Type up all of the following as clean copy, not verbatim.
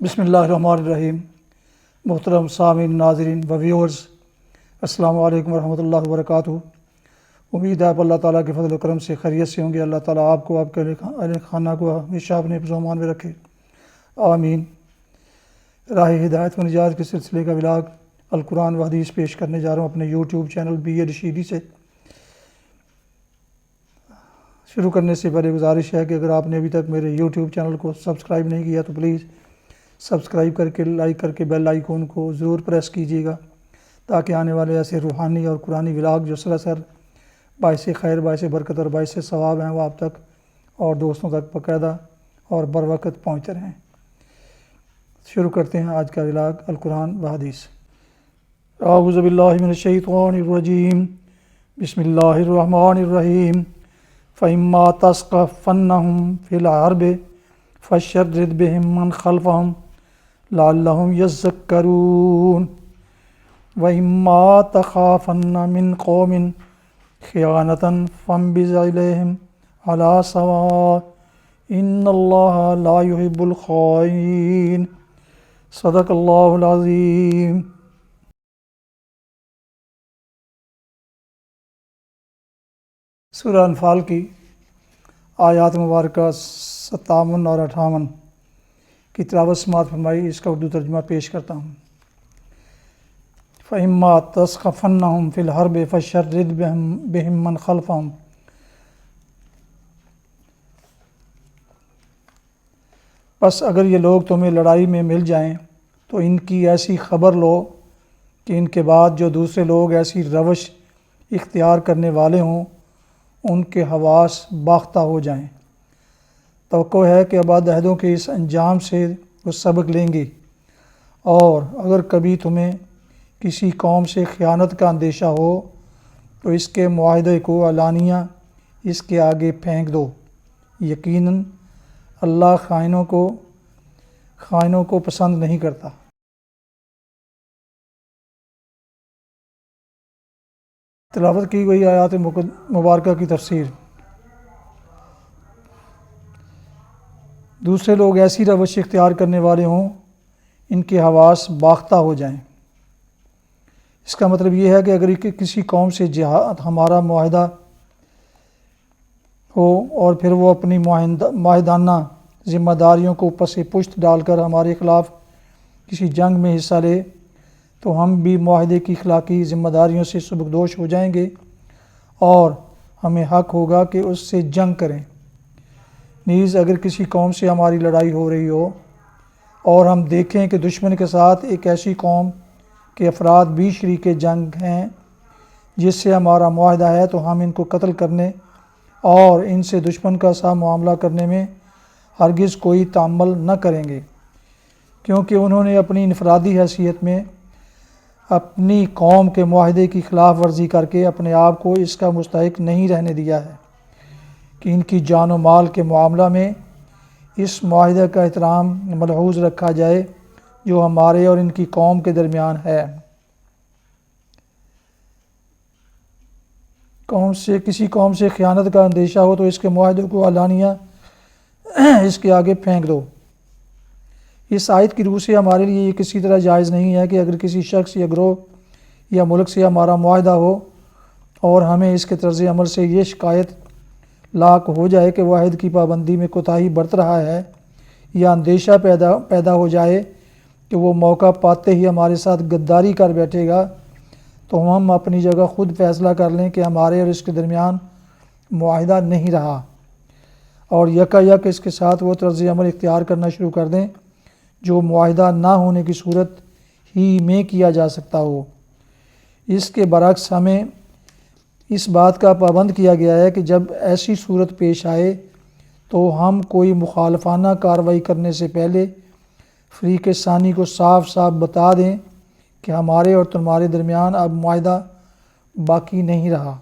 بسم اللہ الرحمن الرحیم۔ محترم سامعین، ناظرین و ویورز، السلام علیکم ورحمۃ اللہ وبرکاتہ۔ امید ہے آپ اللہ تعالیٰ کے فضل و کرم سے خیریت سے ہوں گے۔ اللہ تعالیٰ آپ کو، آپ کے اہل خانہ کو ہمیشہ اپنے حفظ و امان میں رکھے، آمین۔ راہ ہدایت و نجات کے سلسلے کا ولاگ القرآن و حدیث پیش کرنے جا رہا ہوں اپنے یوٹیوب چینل BA رشیدی سے۔ شروع کرنے سے پہلے گزارش ہے کہ اگر آپ نے ابھی تک میرے یوٹیوب چینل کو سبسکرائب نہیں کیا تو پلیز سبسکرائب کر کے، لائک کر کے بیل آئیکن کو ضرور پریس کیجیے گا، تاکہ آنے والے ایسے روحانی اور قرآنی ولاگ جو سراسر باعث خیر، باعث برکت اور باعث ثواب ہیں، وہ آپ تک اور دوستوں تک باقاعدہ اور بر وقت پہنچتے رہیں۔ شروع کرتے ہیں آج کا ولاگ القرآن و حدیث۔ اعوذ باللہ من الشیطان الرجیم، بسم اللہ الرحمن الرحیم۔ فَإِمَّا تَثْقَفَنَّهُمْ فِي الْحَرْبِ فَشَرِّدْ بِهِم مَّنْ خَلْفَهُمْ لَعَلَّهُمْ يَذَّكَّرُونَ وَإِمَّا تَخَافَنَّ مِنْ قَوْمٍ خِيَانَةً فَانبِذْ إِلَيْهِمْ عَلَىٰ سَوَاءٍ إِنَّ اللَّهَ لَا يُحِبُّ الْخَائِنِينَ۔ صدق اللہ العظیم۔ سورہ انفال کی آیات مبارکہ 57 اور 58 کی تلاوت سماعت فرمائی۔ اس کا اردو ترجمہ پیش کرتا ہوں۔ فَإِمَّا تَثْقَفَنَّهُمْ فِي الْحَرْبِ فَشَرِّدْ بِهِم مَّنْ خَلْفَهُمْ۔ بس اگر یہ لوگ تمہیں لڑائی میں مل جائیں تو ان کی ایسی خبر لو کہ ان کے بعد جو دوسرے لوگ ایسی روش اختیار کرنے والے ہوں، ان کے حواس باختہ ہو جائیں۔ توقع ہے کہ آباد عہدوں کے اس انجام سے وہ سبق لیں گے، اور اگر کبھی تمہیں کسی قوم سے خیانت کا اندیشہ ہو تو اس کے معاہدے کو علانیہ اس کے آگے پھینک دو۔ یقیناً اللہ خائنوں کو پسند نہیں کرتا۔ تلاوت کی گئی آیات مبارکہ کی تفسیر۔ دوسرے لوگ ایسی روش اختیار کرنے والے ہوں، ان کے حواس باختہ ہو جائیں۔ اس کا مطلب یہ ہے کہ اگر کسی قوم سے جہاد ہمارا معاہدہ ہو اور پھر وہ اپنی معاہدانہ ذمہ داریوں کو پس پشت ڈال کر ہمارے خلاف کسی جنگ میں حصہ لے، تو ہم بھی معاہدے کی اخلاقی ذمہ داریوں سے سبکدوش ہو جائیں گے اور ہمیں حق ہوگا کہ اس سے جنگ کریں۔ نیز اگر کسی قوم سے ہماری لڑائی ہو رہی ہو اور ہم دیکھیں کہ دشمن کے ساتھ ایک ایسی قوم کے افراد بھی شریک جنگ ہیں جس سے ہمارا معاہدہ ہے، تو ہم ان کو قتل کرنے اور ان سے دشمن کا سا معاملہ کرنے میں ہرگز کوئی تعمل نہ کریں گے، کیونکہ انہوں نے اپنی انفرادی حیثیت میں اپنی قوم کے معاہدے کی خلاف ورزی کر کے اپنے آپ کو اس کا مستحق نہیں رہنے دیا ہے کہ ان کی جان و مال کے معاملہ میں اس معاہدے کا احترام ملحوظ رکھا جائے جو ہمارے اور ان کی قوم کے درمیان ہے۔ کسی قوم سے خیانت کا اندیشہ ہو تو اس کے معاہدے کو علانیہ اس کے آگے پھینک دو۔ اس آیت کی روح سے ہمارے لیے یہ کسی طرح جائز نہیں ہے کہ اگر کسی شخص یا گروہ یا ملک سے ہمارا معاہدہ ہو اور ہمیں اس کے طرز عمل سے یہ شکایت لاحق ہو جائے کہ وہ عہد کی پابندی میں کوتاہی برت رہا ہے، یا اندیشہ پیدا ہو جائے کہ وہ موقع پاتے ہی ہمارے ساتھ غداری کر بیٹھے گا، تو ہم اپنی جگہ خود فیصلہ کر لیں کہ ہمارے اور اس کے درمیان معاہدہ نہیں رہا، اور یک اس کے ساتھ وہ طرز عمل اختیار کرنا شروع کر دیں جو معاہدہ نہ ہونے کی صورت ہی میں کیا جا سکتا ہو۔ اس کے برعکس ہمیں اس بات کا پابند کیا گیا ہے کہ جب ایسی صورت پیش آئے تو ہم کوئی مخالفانہ کارروائی کرنے سے پہلے فریق ثانی کو صاف صاف بتا دیں کہ ہمارے اور تمہارے درمیان اب معاہدہ باقی نہیں رہا،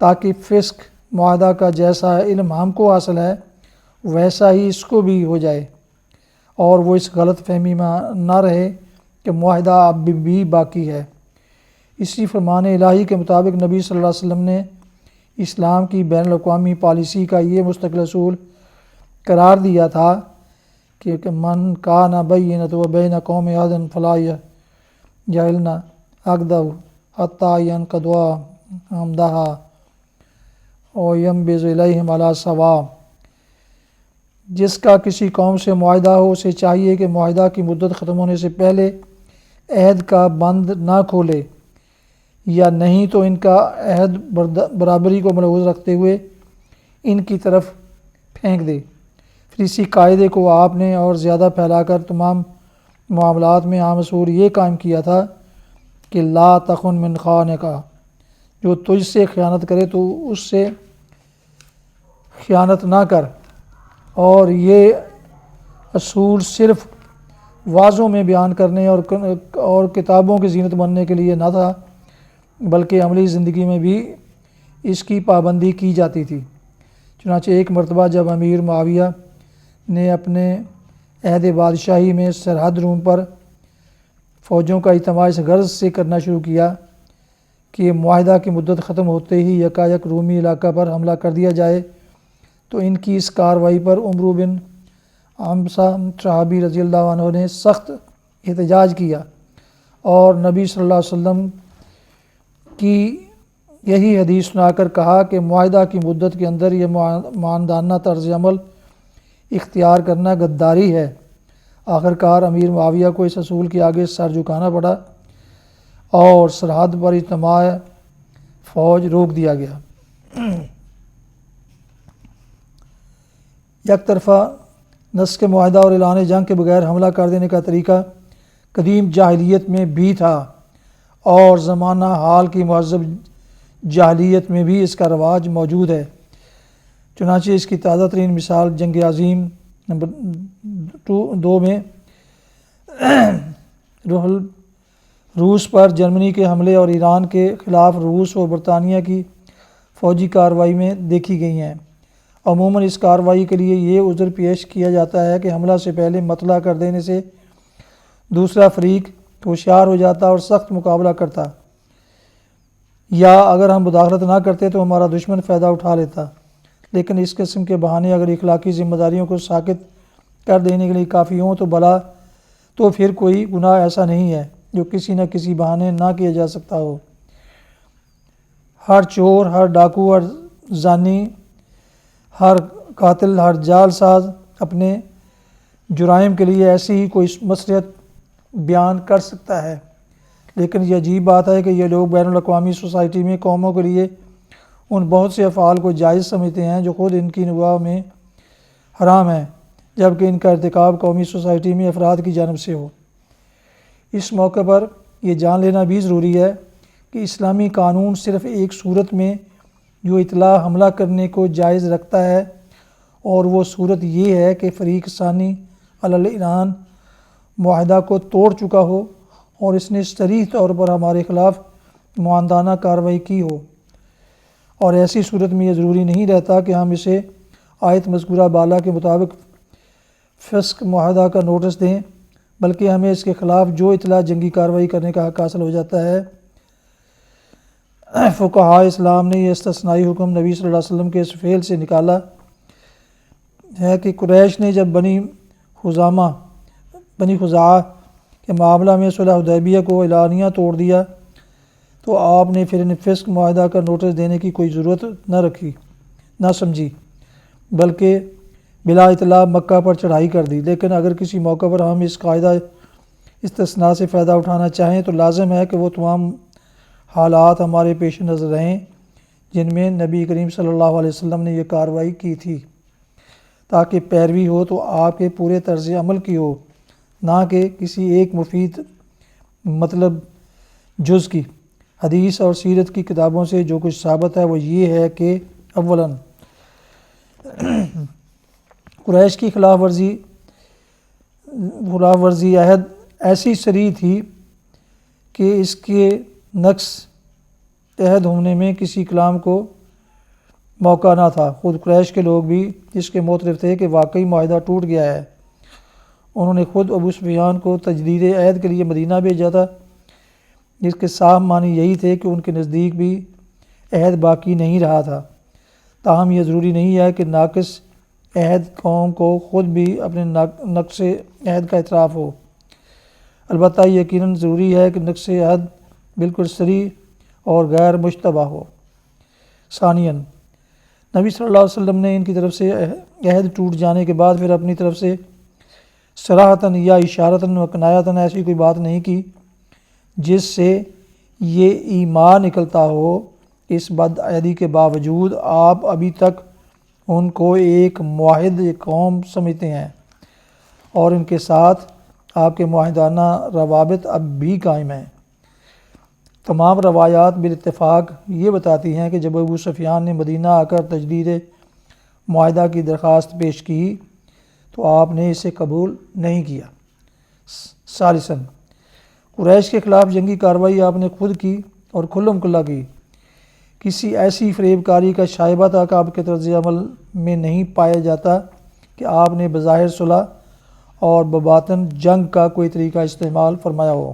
تاکہ فسق معاہدہ کا جیسا علم ہم کو حاصل ہے ویسا ہی اس کو بھی ہو جائے، اور وہ اس غلط فہمی میں نہ رہے کہ معاہدہ اب بھی باقی ہے۔ اسی فرمان الہی کے مطابق نبی صلی اللہ علیہ وسلم نے اسلام کی بین الاقوامی پالیسی کا یہ مستقل اصول قرار دیا تھا کہ من کان بینۃ و بین قوم عاد فلا یجعلن عقدہ حتیٰ ینقضوا عمدہا وینبذ الیہم علی سواء۔ جس کا کسی قوم سے معاہدہ ہو اسے چاہیے کہ معاہدہ کی مدت ختم ہونے سے پہلے عہد کا بند نہ کھولے، یا نہیں تو ان کا عہد برابری کو ملحوظ رکھتے ہوئے ان کی طرف پھینک دے۔ پھر اسی قاعدے کو آپ نے اور زیادہ پھیلا کر تمام معاملات میں عام اصول یہ قائم کیا تھا کہ لا تخن من خانک، جو تجھ سے خیانت کرے تو اس سے خیانت نہ کر۔ اور یہ اصول صرف وعظوں میں بیان کرنے اور کتابوں کی زینت بننے کے لیے نہ تھا، بلکہ عملی زندگی میں بھی اس کی پابندی کی جاتی تھی۔ چنانچہ ایک مرتبہ جب امیر معاویہ نے اپنے عہد بادشاہی میں سرحد روم پر فوجوں کا اجتماع اس غرض سے کرنا شروع کیا کہ معاہدہ کی مدت ختم ہوتے ہی یکایک رومی علاقہ پر حملہ کر دیا جائے، تو ان کی اس کارروائی پر عمرو بن عمسہ صحابی رضی اللہ عنہ نے سخت احتجاج کیا اور نبی صلی اللہ علیہ وسلم کی یہی حدیث سنا کر کہا کہ معاہدہ کی مدت کے اندر یہ ماندانہ طرز عمل اختیار کرنا غداری ہے۔ آخرکار امیر معاویہ کو اس اصول کے آگے سر جھکانا پڑا اور سرحد پر اجتماع فوج روک دیا گیا۔ یک طرفہ نسخ معاہدہ اور اعلان جنگ کے بغیر حملہ کر دینے کا طریقہ قدیم جاہلیت میں بھی تھا، اور زمانہ حال کی مہذب جاہلیت میں بھی اس کا رواج موجود ہے۔ چنانچہ اس کی تازہ ترین مثال جنگ عظیم نمبر 2 میں روس پر جرمنی کے حملے اور ایران کے خلاف روس اور برطانیہ کی فوجی کارروائی میں دیکھی گئی ہیں۔ عموماً اس کارروائی کے لیے یہ عذر پیش کیا جاتا ہے کہ حملہ سے پہلے مطلع کر دینے سے دوسرا فریق ہوشیار ہو جاتا اور سخت مقابلہ کرتا، یا اگر ہم مداخلت نہ کرتے تو ہمارا دشمن فائدہ اٹھا لیتا۔ لیکن اس قسم کے بہانے اگر اخلاقی ذمہ داریوں کو ساقط کر دینے کے لیے کافی ہوں تو پھر کوئی گناہ ایسا نہیں ہے جو کسی نہ کسی بہانے نہ کیا جا سکتا ہو۔ ہر چور، ہر ڈاکو، ہر زانی، ہر قاتل، ہر جعل ساز اپنے جرائم کے لیے ایسی ہی کوئی مصلحت بیان کر سکتا ہے، لیکن یہ عجیب بات ہے کہ یہ لوگ بین الاقوامی سوسائٹی میں قوموں کے لیے ان بہت سے افعال کو جائز سمجھتے ہیں جو خود ان کی نگاہ میں حرام ہیں، جبکہ ان کا ارتکاب قومی سوسائٹی میں افراد کی جانب سے ہو۔ اس موقع پر یہ جان لینا بھی ضروری ہے کہ اسلامی قانون صرف ایک صورت میں جو اطلاع حملہ کرنے کو جائز رکھتا ہے، اور وہ صورت یہ ہے کہ فریق ثانی علی الاعلان معاہدہ کو توڑ چکا ہو اور اس نے صریح طور پر ہمارے خلاف معاندانہ کارروائی کی ہو، اور ایسی صورت میں یہ ضروری نہیں رہتا کہ ہم اسے آیت مذکورہ بالا کے مطابق فسق معاہدہ کا نوٹس دیں، بلکہ ہمیں اس کے خلاف جو اطلاع جنگی کارروائی کرنے کا حق حاصل ہو جاتا ہے۔ فقہاء اسلام نے یہ استثنائی حکم نبی صلی اللہ علیہ وسلم کے اس فعل سے نکالا ہے کہ قریش نے جب بنی خزاعہ کے معاملہ میں صلح حدیبیہ کو اعلانیہ توڑ دیا تو آپ نے پھر فسق معاہدہ کا نوٹس دینے کی کوئی ضرورت نہ سمجھی، بلکہ بلا اطلاع مکہ پر چڑھائی کر دی۔ لیکن اگر کسی موقع پر ہم اس قاعدہ استثناء سے فائدہ اٹھانا چاہیں تو لازم ہے کہ وہ تمام حالات ہمارے پیش نظر رہیں جن میں نبی کریم صلی اللہ علیہ وسلم نے یہ کارروائی کی تھی، تاکہ پیروی ہو تو آپ کے پورے طرز عمل کی ہو، نہ کہ کسی ایک مفید مطلب جز کی۔ حدیث اور سیرت کی کتابوں سے جو کچھ ثابت ہے وہ یہ ہے کہ اولاً قریش کی خلاف ورزی عہد ایسی صریح تھی کہ اس کے نقص عہد ہونے میں کسی کلام کو موقع نہ تھا۔ خود قریش کے لوگ بھی اس کے معترف تھے کہ واقعی معاہدہ ٹوٹ گیا ہے۔ انہوں نے خود ابو سفیان کو تجدید عہد کے لیے مدینہ بھیجا تھا، جس کے صاف معنی یہی تھے کہ ان کے نزدیک بھی عہد باقی نہیں رہا تھا۔ تاہم یہ ضروری نہیں ہے کہ ناقص عہد قوم کو خود بھی اپنے نقص عہد کا اعتراف ہو۔ البتہ یقیناً ضروری ہے کہ نقص عہد بالکل صریح اور غیر مشتبہ ہو۔ ثانیاً، نبی صلی اللہ علیہ وسلم نے ان کی طرف سے عہد ٹوٹ جانے کے بعد پھر اپنی طرف سے صراحتاً یا اشارتاً و کنایتاً ایسی کوئی بات نہیں کی جس سے یہ ایمان نکلتا ہو۔ اس بدعہدی کے باوجود آپ ابھی تک ان کو ایک معاہد قوم سمجھتے ہیں اور ان کے ساتھ آپ کے معاہدانہ روابط اب بھی قائم ہیں۔ تمام روایات بالاتفاق یہ بتاتی ہیں کہ جب ابو سفیان نے مدینہ آ کر تجدید معاہدہ کی درخواست پیش کی تو آپ نے اسے قبول نہیں کیا۔ ثالثاً، قریش کے خلاف جنگی کارروائی آپ نے خود کی اور کھلم کھلا کی۔ کسی ایسی فریب کاری کا شائبہ تک آپ کے طرز عمل میں نہیں پایا جاتا کہ آپ نے بظاہر صلح اور بباطن جنگ کا کوئی طریقہ استعمال فرمایا ہو۔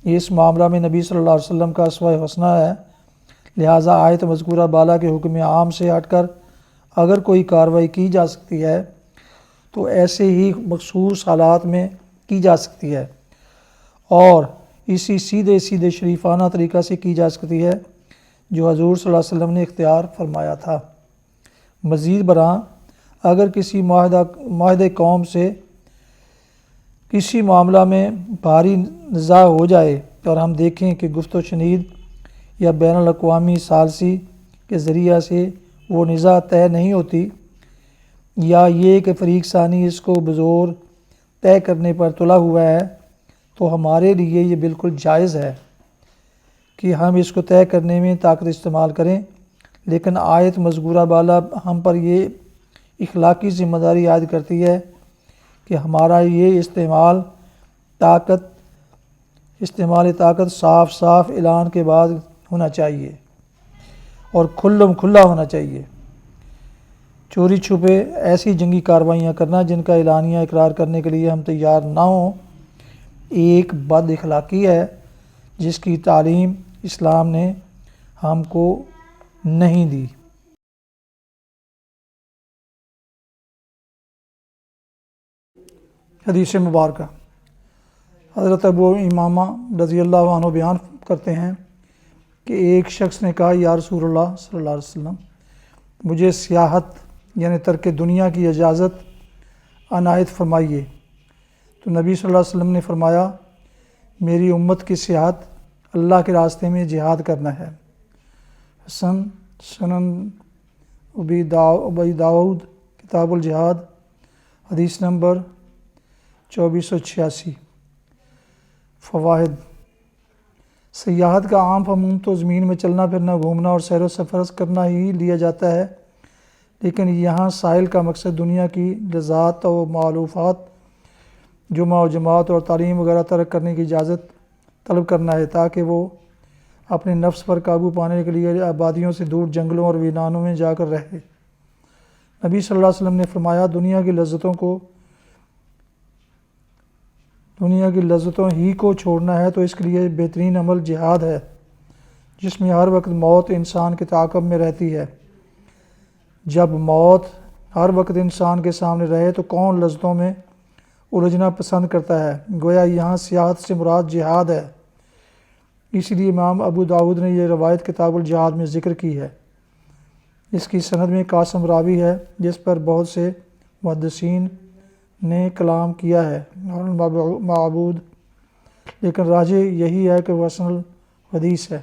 اس معاملہ میں نبی صلی اللہ علیہ وسلم کا اسوہ حسنہ ہے، لہٰذا آیت مذکورہ بالا کے حکم عام سے ہٹ کر اگر کوئی کارروائی کی جا سکتی ہے تو ایسے ہی مخصوص حالات میں کی جا سکتی ہے اور اسی سیدھے شریفانہ طریقہ سے کی جا سکتی ہے جو حضور صلی اللہ علیہ وسلم نے اختیار فرمایا تھا۔ مزید برآں اگر کسی معاہدہ قوم سے کسی معاملہ میں بھاری نزاع ہو جائے اور ہم دیکھیں کہ گفت و شنید یا بین الاقوامی ثالثی کے ذریعہ سے وہ نزاع طے نہیں ہوتی، یا یہ کہ فریق ثانی اس کو بزور طے کرنے پر تلا ہوا ہے، تو ہمارے لیے یہ بالکل جائز ہے کہ ہم اس کو طے کرنے میں طاقت استعمال کریں، لیکن آیت مذکورہ بالا ہم پر یہ اخلاقی ذمہ داری عائد کرتی ہے کہ ہمارا یہ استعمال طاقت صاف اعلان کے بعد ہونا چاہیے اور کھلم کھلا ہونا چاہیے۔ چوری چھپے ایسی جنگی کارروائیاں کرنا جن کا اعلانیہ اقرار کرنے کے لیے ہم تیار نہ ہوں ایک بد اخلاقی ہے جس کی تعلیم اسلام نے ہم کو نہیں دی۔ حدیث مبارکہ، حضرت ابو امامہ رضی اللہ عنہ بیان کرتے ہیں کہ ایک شخص نے کہا، یا رسول اللہ صلی اللہ علیہ وسلم، مجھے سیاحت یعنی ترک دنیا کی اجازت عنایت فرمائیے۔ تو نبی صلی اللہ علیہ وسلم نے فرمایا، میری امت کی سیاحت اللہ کے راستے میں جہاد کرنا ہے۔ حسن سنن ابی داؤد کتاب الجہاد حدیث نمبر 2486۔ فوائد۔ سیاحت کا عام مفہوم تو زمین میں چلنا پھرنا، گھومنا اور سیر و سفر کرنا ہی لیا جاتا ہے، لیکن یہاں سائل کا مقصد دنیا کی لذات و معلوفات، جمعہ و جماعت اور تعلیم وغیرہ ترک کرنے کی اجازت طلب کرنا ہے تاکہ وہ اپنے نفس پر قابو پانے کے لیے آبادیوں سے دور جنگلوں اور ویرانوں میں جا کر رہے۔ نبی صلی اللہ علیہ وسلم نے فرمایا، دنیا کی لذتوں ہی کو چھوڑنا ہے تو اس کے لیے بہترین عمل جہاد ہے، جس میں ہر وقت موت انسان کے تعاقب میں رہتی ہے۔ جب موت ہر وقت انسان کے سامنے رہے تو کون لذتوں میں الجھنا پسند کرتا ہے؟ گویا یہاں سیاحت سے مراد جہاد ہے، اس لیے امام ابو داؤد نے یہ روایت کتاب الجہاد میں ذکر کی ہے۔ اس کی سند میں قاسم راوی ہے جس پر بہت سے محدثین نے کلام کیا ہے اور معبود، لیکن راجح یہی ہے کہ وہ حسن الحدیث ہے۔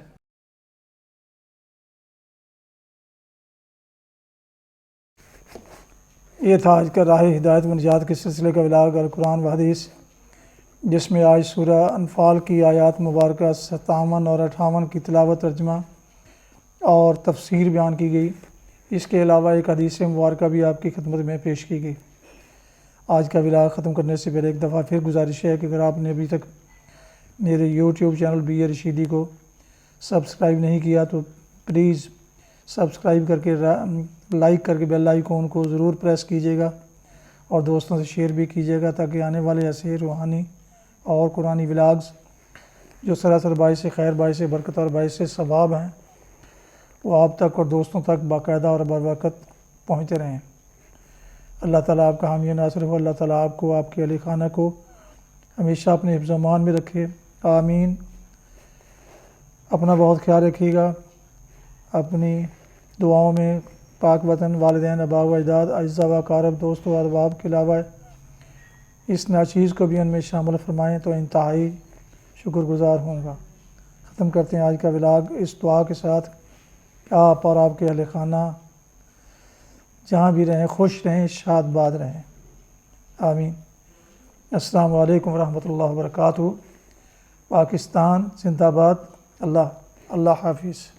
یہ تھا آج کا راہ ہدایت و نجات کے سلسلے کا ولاغ القرآن و حدیث، جس میں آج سورہ انفال کی آیات مبارکہ 57 اور 58 کی تلاوت، ترجمہ اور تفسیر بیان کی گئی۔ اس کے علاوہ ایک حدیث مبارکہ بھی آپ کی خدمت میں پیش کی گئی۔ آج کا ولاغ ختم کرنے سے پہلے ایک دفعہ پھر گزارش ہے کہ اگر آپ نے ابھی تک میرے یوٹیوب چینل بی اے رشیدی کو سبسکرائب نہیں کیا تو پلیز سبسکرائب کر کے لائک کر کے بیل آئیکن کو ضرور پریس کیجیے گا اور دوستوں سے شیئر بھی کیجیے گا تاکہ آنے والے ایسے روحانی اور قرآنی ولاگز جو سراسر باعث خیر، باعث برکت اور باعث ثواب ہیں وہ آپ تک اور دوستوں تک باقاعدہ اور بروقت پہنچتے رہیں۔ اللہ تعالیٰ آپ کا حامی ناصر ہو، اللہ تعالیٰ آپ کو، آپ کے اہل خانہ کو ہمیشہ اپنے حفظ و امان میں رکھے، آمین۔ اپنا بہت خیال رکھیے گا، اپنی دعاؤں میں پاک وطن، والدین، آباء و اجداد، اعزاء و اقارب، دوست و احباب کے علاوہ اس ناچیز کو بھی ان میں شامل فرمائیں تو انتہائی شکر گزار ہوں گا۔ ختم کرتے ہیں آج کا ولاگ اس دعا کے ساتھ، آپ اور آپ کے اہل خانہ جہاں بھی رہیں خوش رہیں، شاد باد رہیں، آمین۔ السلام علیکم ورحمۃ اللہ وبرکاتہ۔ پاکستان زندہ باد۔ اللہ حافظ۔